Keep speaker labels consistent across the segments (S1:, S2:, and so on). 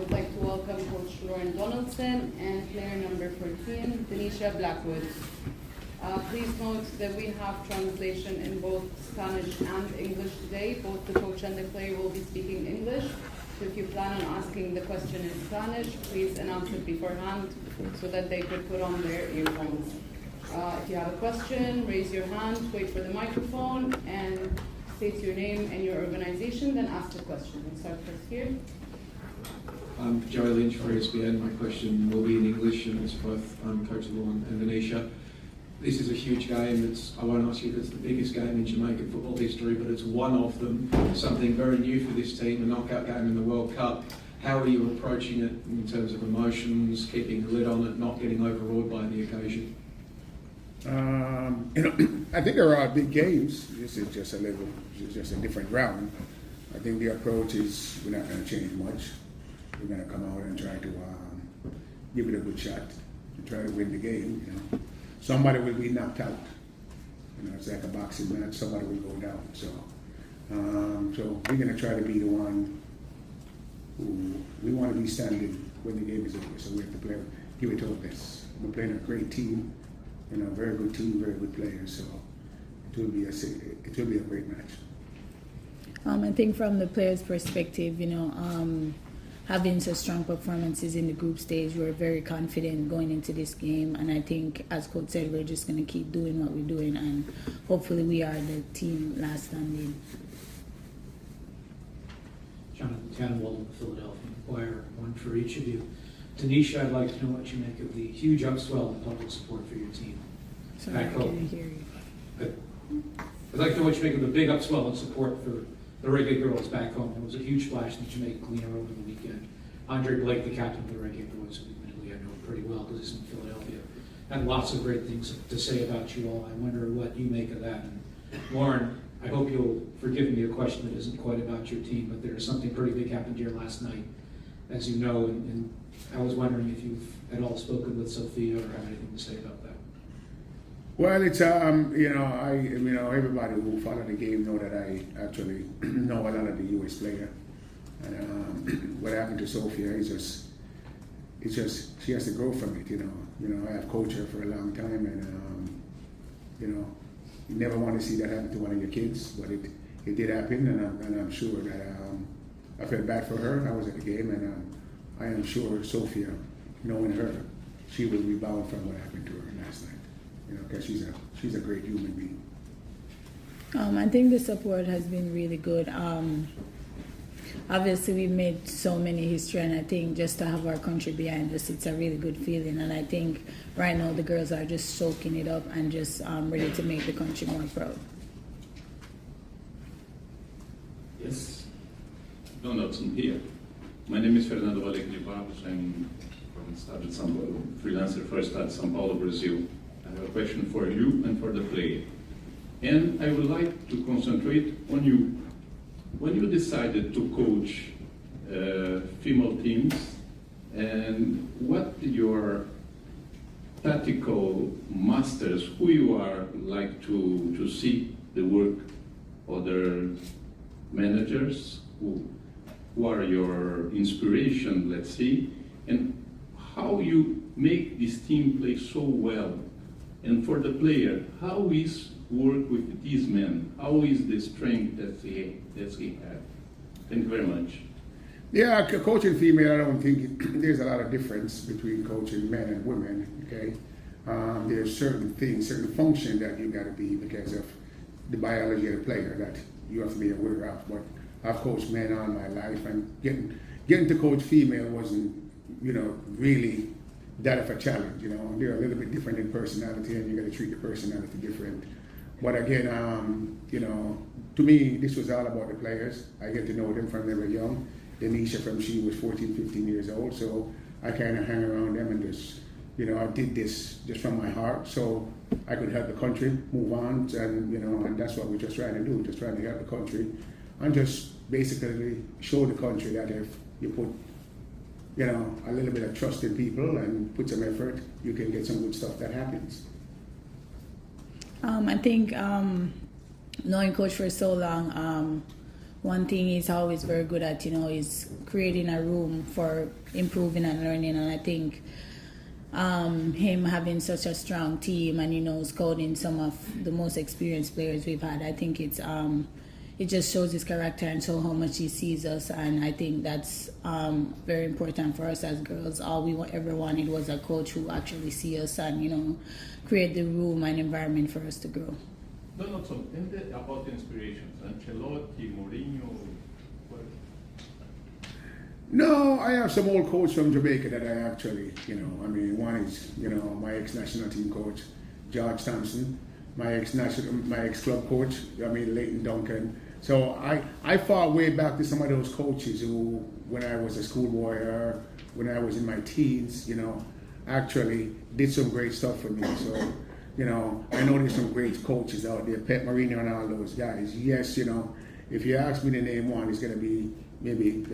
S1: would like to welcome Coach Lauren Donaldson and player number 14, Denisha Blackwood. Please note that we have translation in both Spanish and English today. Both the coach and the player will be speaking English. So if you plan on asking the question in Spanish, please announce it beforehand so that they could put on their earphones. If you have a question, raise your hand, wait for the microphone, and state your name and your organization, then ask the question. We'll start first here.
S2: I'm Joey Lynch for ESPN. My question will be in English, and it's both Coach Lauren and Denisha. This is a huge game. I won't ask you if it's the biggest game in Jamaican football history, but it's one of them. Something very new for this team, a knockout game in the World Cup. How are you approaching it in terms of emotions, keeping the lid on it, not getting overawed by the occasion?
S3: I think there are big games. This is just a different round. I think the approach is we're not going to change much. We're going to come out and try to give it a good shot and try to win the game. You know, somebody will be knocked out. You know, it's like a boxing match. Somebody will go down. So we're going to try to be the one who we want to be standing when the game is over. So we have to give it our best. We're playing a great team. You know, very good team, very good players. So it will be a great match.
S4: I think from the players' perspective, you know, having such strong performances in the group stage, we're very confident going into this game. And I think, as Coach said, we're just going to keep doing what we're doing, and hopefully we are the team last standing.
S5: Jonathan Tannenwald, Philadelphia Inquirer, one for each of you. Denisha, I'd like to know what you make of the huge upswell in public support for your team.
S4: Sorry, I can't hear you.
S5: Good. I'd like to know what you make of the big upswell in support for the Reggae Girlz back home. There was a huge splash in the Jamaican Cleaner over the weekend. Andre Blake, the captain of the Reggae Boys, who admittedly I know pretty well because he's in Philadelphia, had lots of great things to say about you all. I wonder what you make of that. And Lauren, I hope you'll forgive me a question that isn't quite about your team, but there is something pretty big happened here last night, as you know, and I was wondering if you've at all spoken with Sophia or have anything to say about that.
S3: Well, it's everybody who follow the game know that I actually know a lot of the US player, and what happened to Sophia is just she has to grow from it. You know, I have coached her for a long time, and you never want to see that happen to one of your kids, but it did happen, and I'm sure that I felt bad for her. I was at the game, and I am sure Sophia, knowing her, she will rebound from what happened to her last night. You know, because she's a great human being.
S4: I think the support has been really good. Obviously, we've made so many history, and I think just to have our country behind us, it's a really good feeling. And I think right now the girls are just soaking it up and just ready to make the country more proud.
S6: Yes, Donaldson here. My name is Fernando Valecli Barros. I'm from Estado de São Paulo, freelancer for Estado de São Paulo, Brazil. I have a question for you and for the player. And I would like to concentrate on you. When you decided to coach female teams, and what your tactical masters, who you are like to see the work other managers, who are your inspiration, let's see, and how you make this team play so well. And for the player, how is work with these men? How is the strength that he has? Thank you very much.
S3: Yeah, coaching female, I don't think there's a lot of difference between coaching men and women, okay? There's certain things, certain function that you gotta be because of the biology of the player that you have to be aware of. But I've coached men all my life, and getting to coach female wasn't, really that of a challenge. They're a little bit different in personality, and you got to treat the personality different. But again, to me, this was all about the players. I get to know them from they were young. Denisha from she was 14, 15 years old, so I kind of hang around them and just, I did this just from my heart, so I could help the country move on, and that's what we're just trying to do, just trying to help the country, and just basically show the country that if you put a little bit of trust in people and put some effort, you can get some good stuff that happens.
S4: I think knowing Coach for so long, one thing he's always very good at, is creating a room for improving and learning. And I think him having such a strong team and, scouting some of the most experienced players we've had, I think it just shows his character and so how much he sees us. And I think that's very important for us as girls. All we ever wanted was a coach who actually see us and, create the room and environment for us to grow.
S7: Donaldson, about inspirations, Ancelotti, Mourinho.
S3: No, I have some old coach from Jamaica that I actually, one is, my ex-national team coach, George Thompson, my ex-club coach, Leighton Duncan. So I fought way back to some of those coaches who, when I was a schoolboy or when I was in my teens, actually did some great stuff for me. So, I know there's some great coaches out there, Pep Mourinho and all those guys. Yes, if you ask me to name one, it's going to be maybe,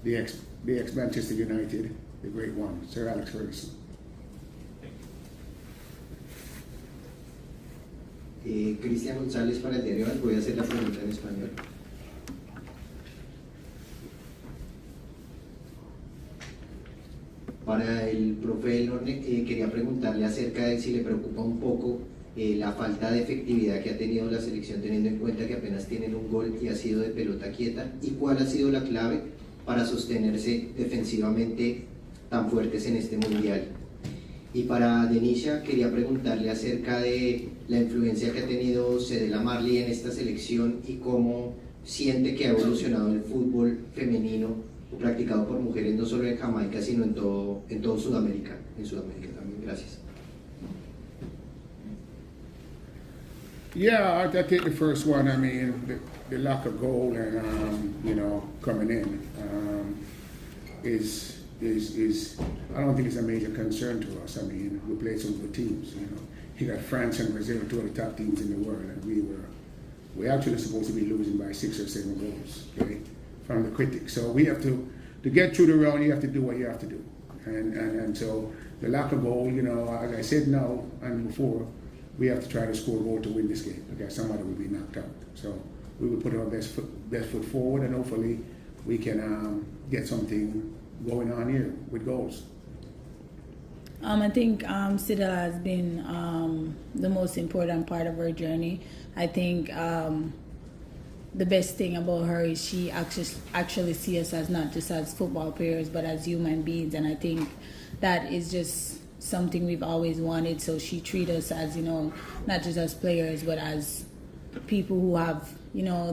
S3: the ex-Manchester United, the great one, Sir Alex Ferguson.
S8: Cristian González para el diario Voy a hacer la pregunta en español. Para el profe Elorne, quería preguntarle acerca de si le preocupa un poco la falta de efectividad que ha tenido la selección, teniendo en cuenta que apenas tienen un gol y ha sido de pelota quieta, y cuál ha sido la clave para sostenerse defensivamente tan fuertes en este mundial. Y para Denisha quería preguntarle acerca de la influencia que ha tenido Cedella Marley en esta selección y cómo siente que ha evolucionado el fútbol femenino practicado por mujeres no solo en Jamaica sino en todo Sudamérica, en Sudamérica también. Gracias.
S3: Yeah, I take the first one. The lack of goal and coming in is I don't think it's a major concern to us. We played some good teams. You got France and Brazil, two of the top teams in the world, and we're actually supposed to be losing by 6 or 7 goals, okay, from the critics. So we have to get through the round. You have to do what you have to do, and so the lack of goal, as I said now and before, we have to try to score a goal to win this game because somebody will be knocked out. So we will put our best foot forward, and hopefully we can get something going on here with goals.
S4: I think Cedella has been the most important part of her journey. I think the best thing about her is she actually sees us as not just as football players but as human beings, and I think that is just something we've always wanted. So she treats us as, not just as players but as people who have,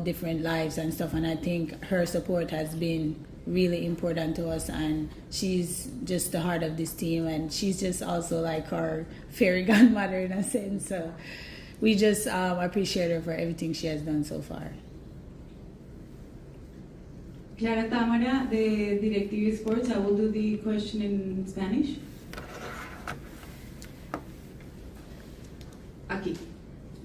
S4: different lives and stuff, and I think her support has been really important to us, and she's just the heart of this team, and she's just also like our fairy godmother in a sense. So we just appreciate her for everything she has done so far.
S9: Clara Tamara de DirecTV Sports. I will do the question in Spanish. Aquí.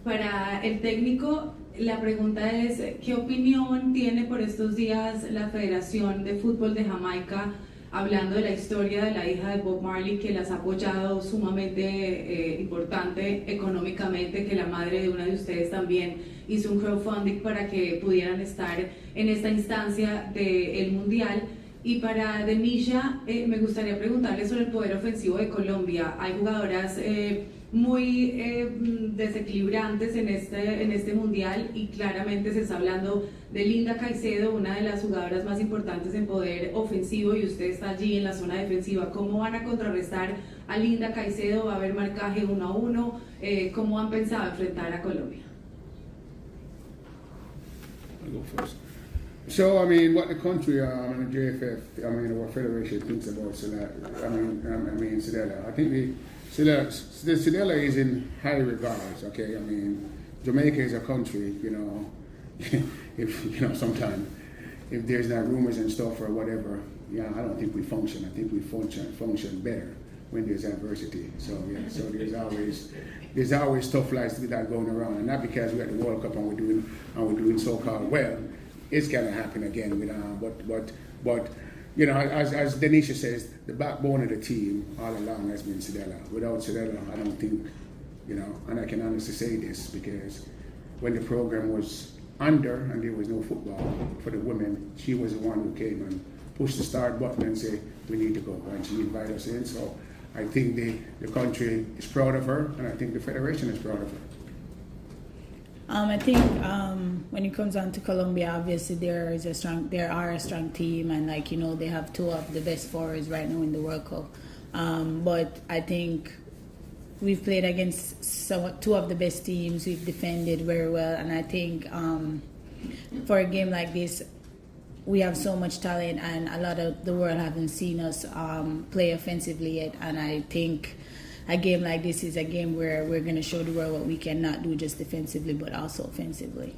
S9: Para el técnico, la pregunta es, ¿qué opinión tiene por estos días la Federación de Fútbol de Jamaica hablando de la historia de la hija de Bob Marley, que las ha apoyado sumamente importante económicamente, que la madre de una de ustedes también hizo un crowdfunding para que pudieran estar en esta instancia del Mundial? Y para Denisha, me gustaría preguntarle sobre el poder ofensivo de Colombia. Hay jugadoras muy desequilibrantes en este mundial, y claramente se está hablando de Linda Caicedo, una de las jugadoras más importantes en poder ofensivo, y usted está allí en la zona defensiva. ¿Cómo van a contrarrestar a Linda Caicedo? ¿Va a haber marcaje 1-1? ¿Cómo han pensado enfrentar a Colombia?
S3: I'll go first. So, what the country, and the JFF, our federation thinks about Cedella. Cedella. I think Cedella is in high regards, okay? Jamaica is a country, if, sometimes, if there's not rumors and stuff or whatever, I don't think we function. I think we function better when there's adversity. So, so there's always stuff like that going around, and not because we're at the World Cup and we're doing so-called well. It's gonna happen again, but as Denisha says, the backbone of the team all along has been Cedella. Without Cedella, I don't think, and I can honestly say this because when the program was under, and there was no football for the women. She was the one who came and pushed the start button and said, we need to go, and she invited us in. So I think the country is proud of her, and I think the federation is proud of her.
S4: I think when it comes down to Colombia, obviously there are a strong team, and like, you know, they have two of the best forwards right now in the World Cup. But I think we've played against two of the best teams. We've defended very well, and I think for a game like this, we have so much talent, and a lot of the world haven't seen us play offensively yet. And I think a game like this is a game where we're going to show the world what we can not do just defensively, but also offensively.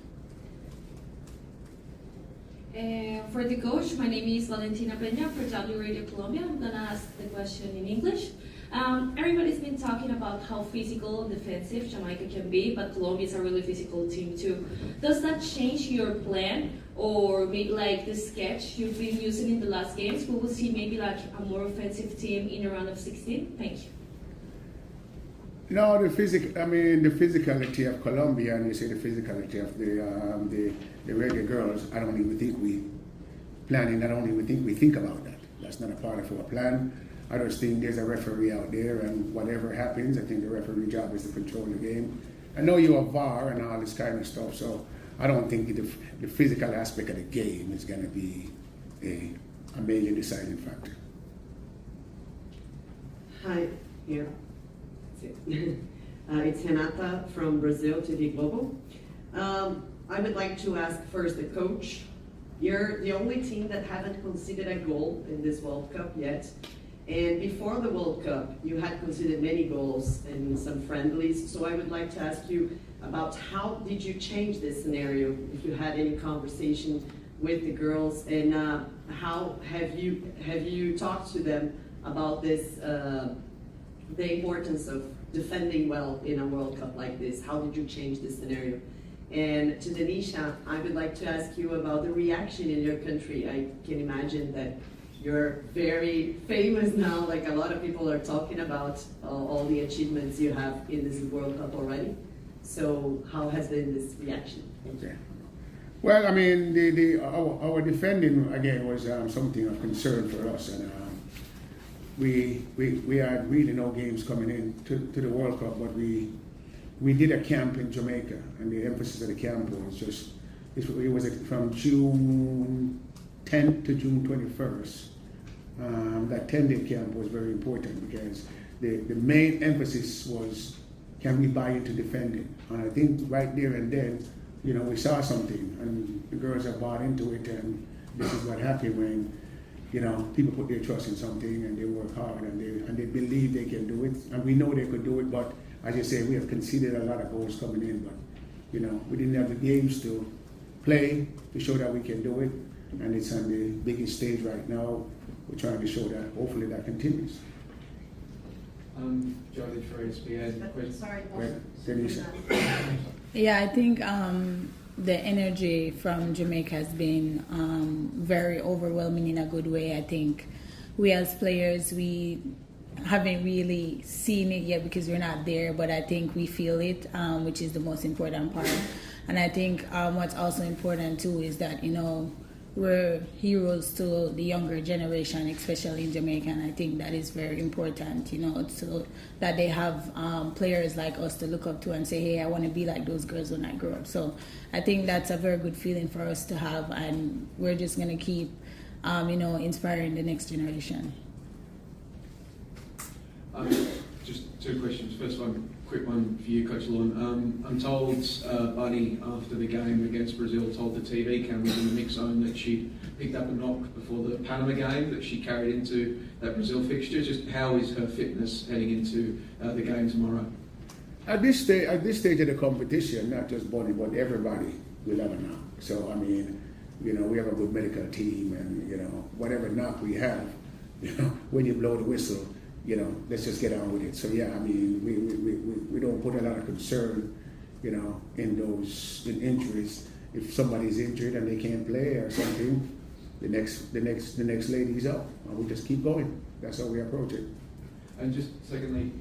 S10: For the coach, my name is Valentina Peña for W Radio Colombia. I'm going to ask the question in English. Everybody's been talking about how physical and defensive Jamaica can be, but Colombia is a really physical team too. Does that change your plan, or maybe like the sketch you've been using in the last games? We will see maybe like a more offensive team in a round of 16? Thank you.
S3: No, the physicality of Colombia, and you say the physicality of the Reggae Girlz, I don't even think we think about that. That's not a part of our plan. I just think there's a referee out there, and whatever happens, I think the referee job is to control the game. I know you have VAR and all this kind of stuff, so I don't think the physical aspect of the game is going to be a major deciding factor.
S11: Hi, here. It's Renata from Brazil, TV Global. I would like to ask first the coach. You're the only team that haven't conceded a goal in this World Cup yet. And before the World Cup, you had conceded many goals in some friendlies. So I would like to ask you about how did you change this scenario, if you had any conversation with the girls, and how have you talked to them about this, the importance of defending well in a World Cup like this? How did you change this scenario? And to Denisha, I would like to ask you about the reaction in your country. I can imagine that you're very famous now, like a lot of people are talking about all the achievements you have in this World Cup already. So how has been this reaction?
S3: Okay. Well, I mean, our defending, again, was something of concern for us. And we had really no games coming in to the World Cup, but we did a camp in Jamaica, and the emphasis of the camp was just, it was from June 10th to June 21st. That 10-day camp was very important because the main emphasis was, can we buy into defending? And I think right there and then, you know, we saw something, and the girls have bought into it, and this is what happened when, you know, people put their trust in something and they work hard and they believe they can do it. And we know they could do it, but as you say, we have conceded a lot of goals coming in, but, you know, we didn't have the games to play to show that we can do it. And it's on the biggest stage right now. We're trying to show that hopefully that continues.
S2: Joe Lynch for ESPN.
S11: Sorry,
S3: Denisha.
S4: Yeah, I think the energy from Jamaica has been very overwhelming in a good way. I think we as players, we haven't really seen it yet because we're not there, but I think we feel it, which is the most important part. And I think what's also important too is that, you know, we're heroes to the younger generation, especially in Jamaica, and I think that is very important, you know, so that they have players like us to look up to and say, hey, I want to be like those girls when I grow up. So I think that's a very good feeling for us to have, and we're just going to keep, you know, inspiring the next generation.
S2: Just two questions. First one, quick one for you, Coach Lawn. I'm told Bunny, after the game against Brazil, told the TV cameras in the mix zone that she picked up a knock before the Panama game that she carried into that Brazil fixture. Just how is her fitness heading into the game tomorrow?
S3: At this stage of the competition, not just Bunny, but everybody will have a knock. So, I mean, you know, we have a good medical team, and, you know, whatever knock we have, you know, when you blow the whistle, you know, let's just get on with it. So yeah, I mean, we don't put a lot of concern, you know, in injuries. If somebody's injured and they can't play or something, the next lady's up, and we just keep going. That's how we approach it.
S2: And just secondly,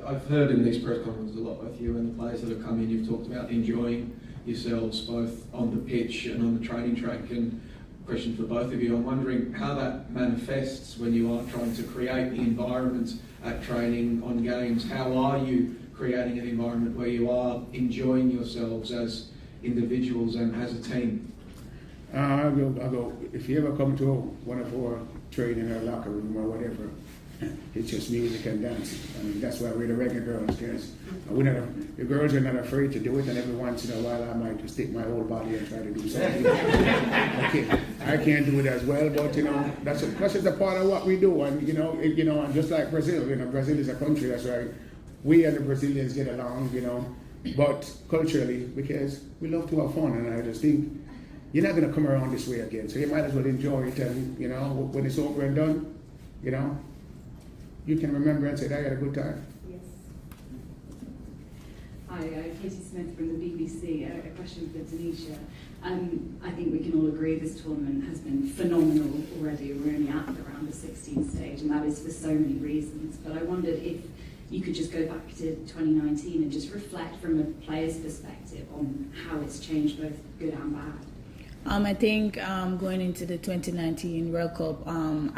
S2: I've heard in these press conferences a lot, both you and the players that have come in, you've talked about enjoying yourselves both on the pitch and on the training track. And question for both of you, I'm wondering how that manifests when you are trying to create the environment at training, on games. How are you creating an environment where you are enjoying yourselves as individuals and as a team?
S3: I'll go. If you ever come to one of our training or locker room or whatever, it's just music and dancing. I mean, that's why we're the Reggae Girlz, because the girls are not afraid to do it, and every once in a while I might just take my whole body and try to do something. I can't do it as well, but that's just a part of what we do. And and just like Brazil, Brazil is a country, that's why we and the Brazilians get along, but culturally, because we love to have fun, and I just think you're not going to come around this way again, so you might as well enjoy it, and when it's over and done, you can remember and say, I had a good time.
S12: Yes. Hi, Katie Smith from the BBC. A question for Tanisha. I think we can all agree this tournament has been phenomenal already. We're only at around the 16th stage, and that is for so many reasons. But I wondered if you could just go back to 2019 and just reflect from a player's perspective on how it's changed, both good and bad.
S4: I think going into the 2019 World Cup,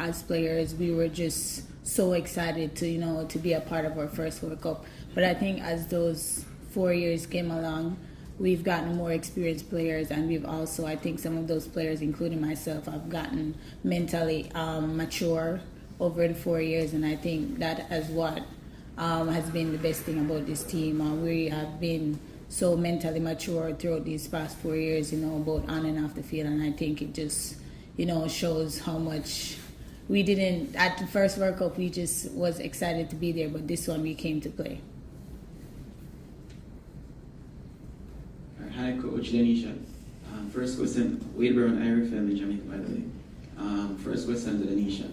S4: as players, we were just so excited to be a part of our first World Cup. But I think as those 4 years came along, we've gotten more experienced players, and we've also, I think some of those players, including myself, have gotten mentally mature over the 4 years, and I think that is what has been the best thing about this team. We have been so mentally mature throughout these past 4 years, both on and off the field, and I think it just, shows how much we didn't, at the first World Cup, we just was excited to be there, but this one we came to play.
S13: Hi, Coach Denisha. First question, Wade Brown, Irish family, Jamaica, by the way. First question to Denisha.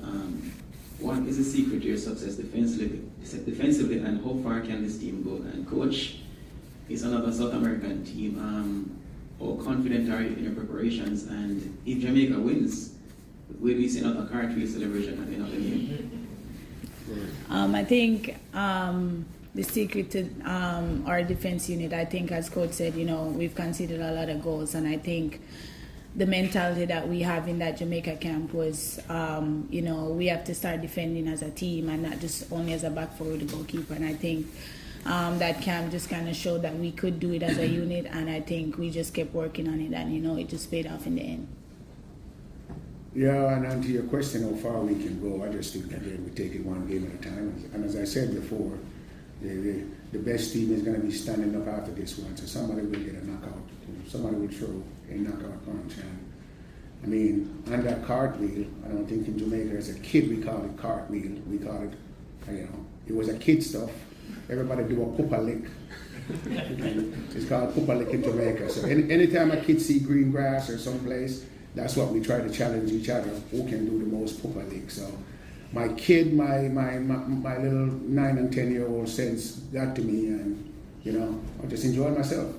S13: What is the secret to your success defensively, and how far can this team go? And Coach, it's another South American team. How confident are you in your preparations? And if Jamaica wins, will we see another cartwheel celebration at the end of the game?
S4: I think the secret to our defense unit, I think, as Coach said, we've conceded a lot of goals, and I think the mentality that we have in that Jamaica camp was, we have to start defending as a team and not just only as a back forward, the goalkeeper. And I think that camp just kind of showed that we could do it as a unit, and I think we just kept working on it, and it just paid off in the end.
S3: Yeah, and to your question, how far we can go, I just think that we take it one game at a time. And as I said before, the best team is going to be standing up after this one, so somebody will get a knockout. Somebody will throw a knockout punch. And on that cartwheel, I don't think in Jamaica as a kid we called it cartwheel. We called it, it was a kid stuff. Everybody do a poopa lick. It's called poopa lick in Jamaica. So anytime a kid see green grass or someplace, that's what we try to challenge each other. Who can do the most poopa lick? So my kid, my little 9 and 10-year-old sense got to me, and I just enjoyed myself.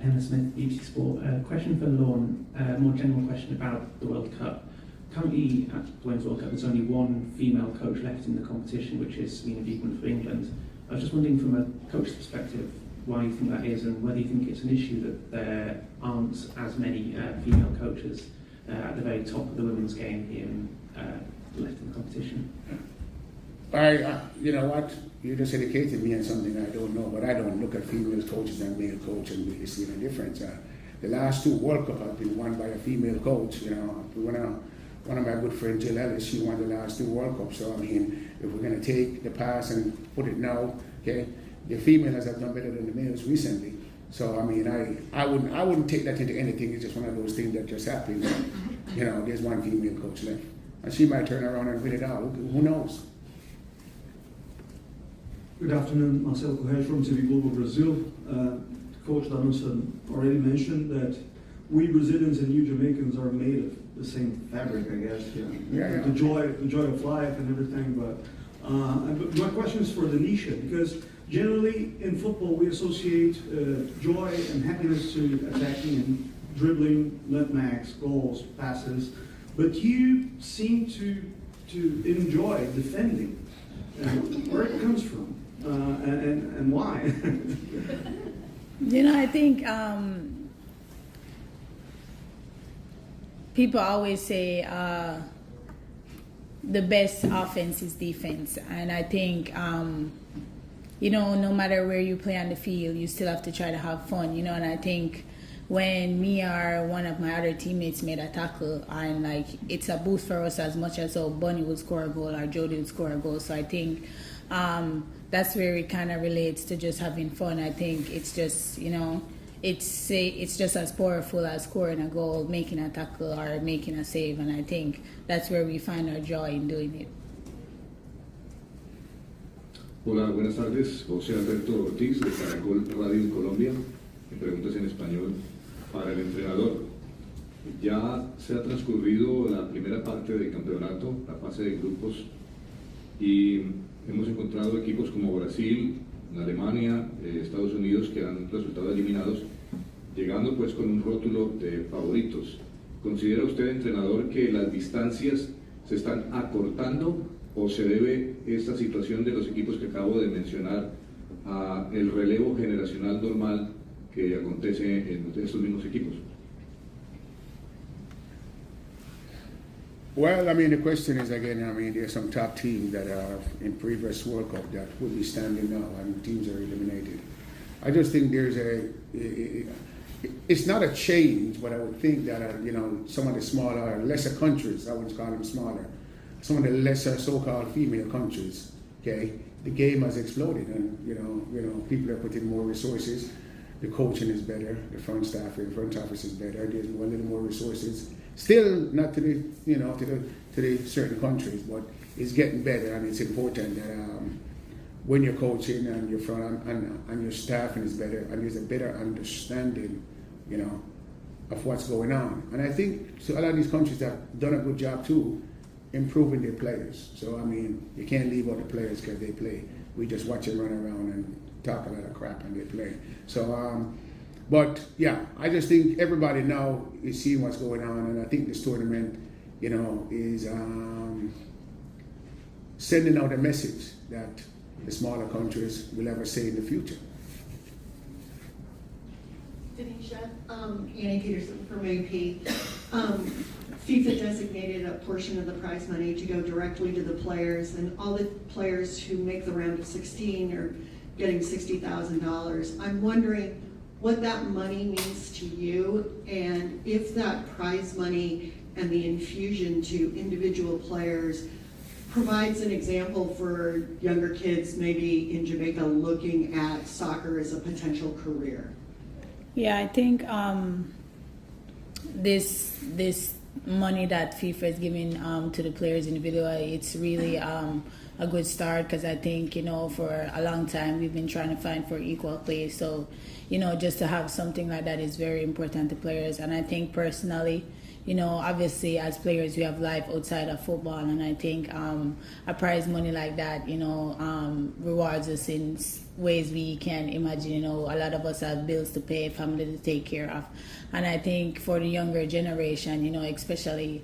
S14: Emma Smith, BBC Sport. Question for Lorne, more general question about the World Cup. Currently at the Women's World Cup, there's only one female coach left in the competition, which is Lena Beekman for England. I was just wondering, from a coach's perspective, why you think that is, and whether you think it's an issue that there aren't as many female coaches at the very top of the women's game here left in the competition.
S3: You know what? You just educated me on something I don't know, but I don't look at female coaches and male coach and really see the difference. The last 2 World Cup have been won by a female coach. One of my good friends, Jill Ellis, she won the last 2 World Cups. So if we're going to take the past and put it now, okay, the females have done better than the males recently. So I wouldn't take that into anything. It's just one of those things that just happened. There's one female coach left, and she might turn around and win it out. Who knows?
S15: Good afternoon, Marcel Correia from TV Global Brazil. Coach Danielson already mentioned that we Brazilians and you Jamaicans are made of the same fabric, I guess.
S3: Yeah.
S15: The joy of life and everything. But my question is for Denisha, because generally in football we associate joy and happiness to attacking and dribbling, nutmegs, goals, passes. But you seem to enjoy defending. Where it comes from? and why?
S4: You know, I think people always say the best offense is defense, and I think you know, no matter where you play on the field, you still have to try to have fun, you know. And I think when me or one of my other teammates made a tackle, and like it's a boost for us as much as Bunny would score a goal or Jody would score a goal. So I think that's where it kind of relates to just having fun. I think it's just, you know, it's just as powerful as scoring a goal, making a tackle, or making a save. And I think that's where we find our joy in doing it.
S16: Hola, buenas tardes. José Alberto Ortiz, de Caracol Radio en Colombia. Mi pregunta es en español para el entrenador. Ya se ha transcurrido la primera parte del campeonato, la fase de grupos, y hemos encontrado equipos como Brasil, Alemania, Estados Unidos que han resultado eliminados, llegando pues con un rótulo de favoritos. ¿Considera usted, entrenador, que las distancias se están acortando o se debe esta situación de los equipos que acabo de mencionar a el relevo generacional normal que acontece en estos mismos equipos?
S3: Well, I mean, the question is again, I mean, there's some top teams that are in previous World Cup that will be standing now and teams are eliminated. I just think there's it's not a change, but I would think that, you know, some of the smaller, lesser countries, I wouldn't call them smaller, some of the lesser so-called female countries, okay, the game has exploded, and you know, people are putting more resources. The coaching is better. The front office is better. There's a little more resources. Still not to the, you know, to the certain countries, but it's getting better, and it's important that when you're coaching and your front and your staffing is better, and there's a better understanding, you know, of what's going on. And I think so a lot of these countries have done a good job too, improving their players. So I mean, you can't leave out the players because they play. We just watch them run around and talk a lot of crap and they play. So, but yeah, I just think everybody now is seeing what's going on, and I think this tournament, you know, is sending out a message that the smaller countries will have a say in the future.
S17: Denisha, Annie Peterson from AP. FIFA designated a portion of the prize money to go directly to the players, and all the players who make the round of 16 are getting $60,000. I'm wondering what that money means to you, and if that prize money and the infusion to individual players provides an example for younger kids maybe in Jamaica looking at soccer as a potential career.
S4: Yeah, I think this money that FIFA is giving to the players individually, it's really a good start, because I think, you know, for a long time we've been trying to find for equal play. So, you know, just to have something like that is very important to players. And I think personally, you know, obviously as players we have life outside of football, and I think a prize money like that, you know, rewards us in ways we can't imagine. You know, a lot of us have bills to pay, family to take care of, and I think for the younger generation, you know, especially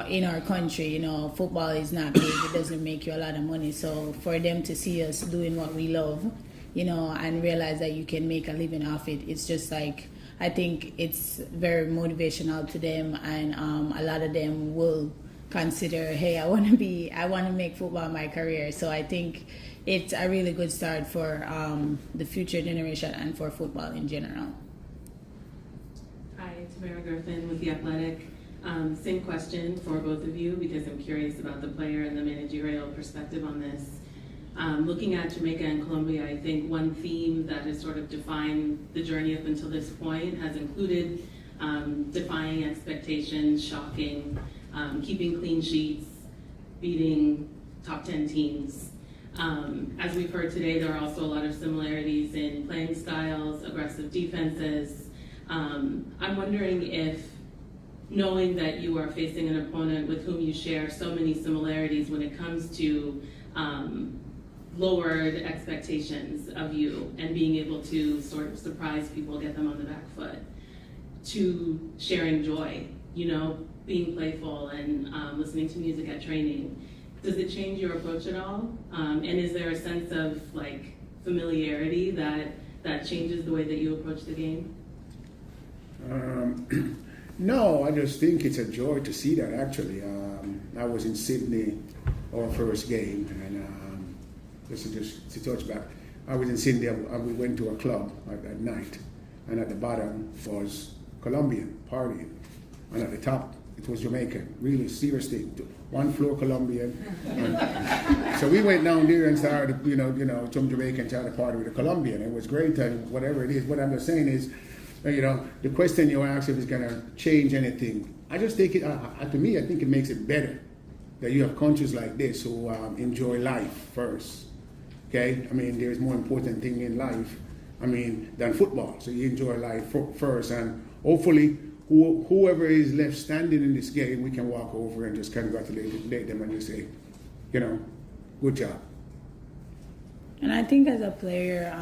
S4: in our country, you know, football is not big, it doesn't make you a lot of money. So for them to see us doing what we love, you know, and realize that you can make a living off it, it's just like, I think it's very motivational to them, and a lot of them will consider, hey, I want to make football my career. So I think it's a really good start for the future generation and for football in general.
S18: Hi, Tamara Griffin with The Athletic. Same question for both of you, because I'm curious about the player and the managerial perspective on this. Looking at Jamaica and Colombia, I think one theme that has sort of defined the journey up until this point has included defying expectations, shocking, keeping clean sheets, beating top 10 teams. As we've heard today, there are also a lot of similarities in playing styles, aggressive defenses. I'm wondering if, knowing that you are facing an opponent with whom you share so many similarities when it comes to lowered expectations of you and being able to sort of surprise people, get them on the back foot, to sharing joy, you know, being playful and listening to music at training. Does it change your approach at all? And is there a sense of like familiarity that changes the way that you approach the game?
S3: No, I just think it's a joy to see that, actually. I was in Sydney, our first game, and just to touch back, I was in Sydney and we went to a club at night, and at the bottom was Colombian partying, and at the top it was Jamaican, really seriously, one floor Colombian. So we went down there and started, some Jamaican started party with a Colombian. It was great, and whatever it is. What I'm just saying is, the question you asked if it's going to change anything, I just think it, to me, I think it makes it better that you have countries like this who enjoy life first. Okay? I mean, there's more important thing in life, than football. So you enjoy life first, and hopefully whoever is left standing in this game, we can walk over and just congratulate them and just say, good job.
S4: And I think as a player,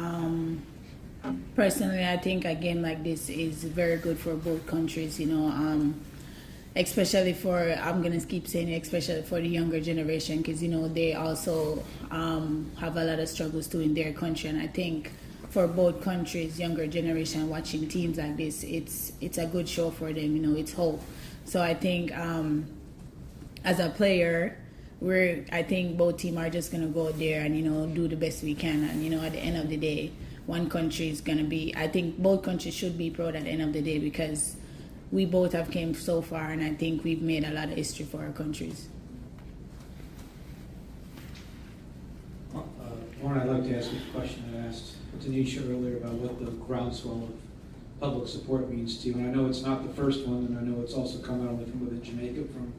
S4: personally, I think a game like this is very good for both countries, especially for, I'm going to keep saying it, especially for the younger generation, because, they also have a lot of struggles too in their country. And I think for both countries, younger generation watching teams like this, it's a good show for them, it's hope. So I think as a player, I think both teams are just going to go there and, do the best we can. And, at the end of the day, one country is going to be, I think both countries should be proud at the end of the day, because we both have came so far, and I think we've made a lot of history for our countries.
S5: Warren, I'd like to ask you a question I asked Tanisha earlier about what the groundswell of public support means to you. And I know it's not the first one, and I know it's also come out only from within Jamaica, from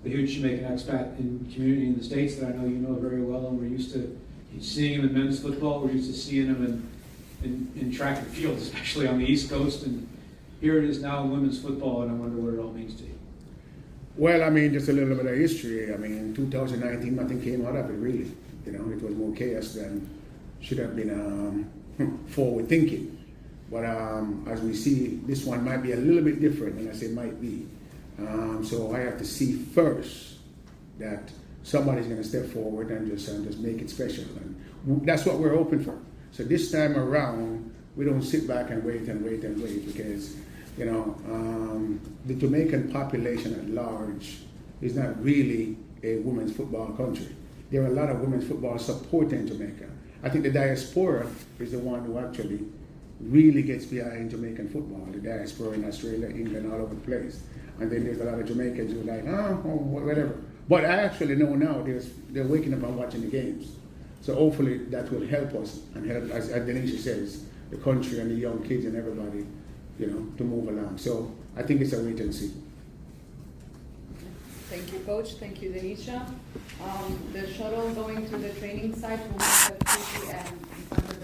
S5: the huge Jamaican expat community in the States that I know you know very well, and we're used to seeing him in men's football. We're used to seeing him in track and field, especially on the East Coast, and here it is now in women's football, and I wonder what it all means to you.
S3: Well, just a little bit of history. In 2019, nothing came out of it, really. It was more chaos than should have been forward thinking. But as we see, this one might be a little bit different, and I say might be. So I have to see first that somebody's going to step forward and just make it special. And that's what we're hoping for. So this time around, we don't sit back and wait because, the Jamaican population at large is not really a women's football country. There are a lot of women's football supporting Jamaica. I think the diaspora is the one who actually really gets behind Jamaican football. The diaspora in Australia, England, all over the place. And then there's a lot of Jamaicans who are like, whatever. But I actually know now they're waking up and watching the games. So hopefully that will help us and help, as Denisha says, the country and the young kids and everybody, to move along. So I think it's a wait and see.
S1: Thank you, Coach. Thank you, Denisha. The shuttle going to the training site will be at 2 p.m.